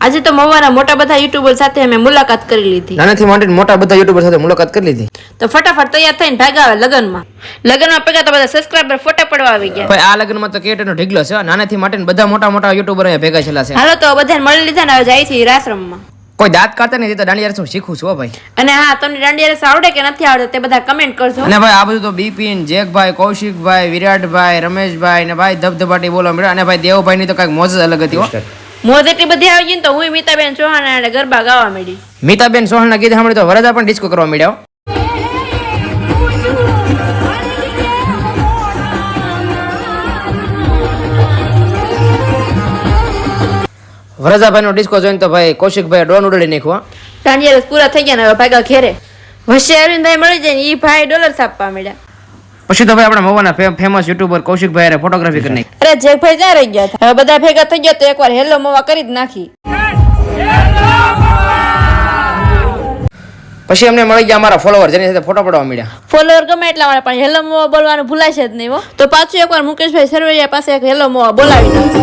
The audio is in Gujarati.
આજે તો મવાના મોટા બધા યુટ્યુબર સાથે અમે મુલાકાત કરી લીધી. નાનાથી માંડીને મોટા બધા યુટ્યુબર સાથે મુલાકાત કરી લીધી. તો ફટાફટ તૈયાર થઈને ભાગ્યા આવે લગનમાં ભેગા તો બધા સબસ્ક્રાઇબર ફોટા પડવા આવી ગયા. ભાઈ આ લગ્નમાં તો કેટનો ઢીગલો છે. નાનાથી માંડીને બધા મોટા યુટ્યુબર અહીંયા ભેગા છેલા છે. હાલો તો બધાને મળી લીધા ને હવે જાય છે રાસરમમાં. કોઈ દાંત કાઢતા નથી તો દાંડિયા રસ શીખું છું ભાઈ. અને હા, તમને દાંડિયા રસ આવડે કે નથી આવડે તે બધા કમેન્ટ કરજો. અને ભાઈ આ બધું તો બિપિન, જેકભાઈ, કૌશિકભાઈ, વિરાટભાઈ, રમેશભાઈ ને ભાઈ ધબધબાટી બોલવા મળ્યા. અને ભાઈ દેવભાઈ ની તો કઈક મોજ જ અલગ હતી હો. મોજ એટલી બધી આવી ગઈ ને તો હું મીતાબેન ચૌહાણ અને ગરબા ગાવા માંડી. મીતાબેન સોહણના ગીત સાંભળી તો વરદા પણ ડિસ્કો કરવા માંડ્યા. વરદાભાઈ નો ડિસ્કો જોઈને તો ભાઈ કૌશિકભાઈ ડોન ઉડાડી નાખ્યો. દાંડિયા રસ પૂરા થઈ ગયા ને હવે ભાગા ઘેરે. વચ્ચે અરવિંદભાઈ મળી જાય ને એ ભાઈ ડોલર છાપવા માંડ્યા. પછી તો ભાઈ આપણા મવાના ફેમસ યુટ્યુબર કૌશિકભાઈ ફોટોગ્રાફી કરી નાખી. અરે જેકભાઈ ક્યાં રહી ગયા હતા? હવે બધા ભેગા થઈ ગયા તો એકવાર હેલો મોવા કરી જ નાખી. પછી અમને મળી ગયા અમારા ફોલોવર જેની સાથે ફોટો પડવા મળ્યા. ફોલોવર ગમે એટલા માટે પણ હેલો મોવા બોલવાનું ભૂલાશે જ નહીં હો. તો પાછું એકવાર મુકેશભાઈ સરવૈયા પાસે એક હેલો મોવા બોલાવી નાખી.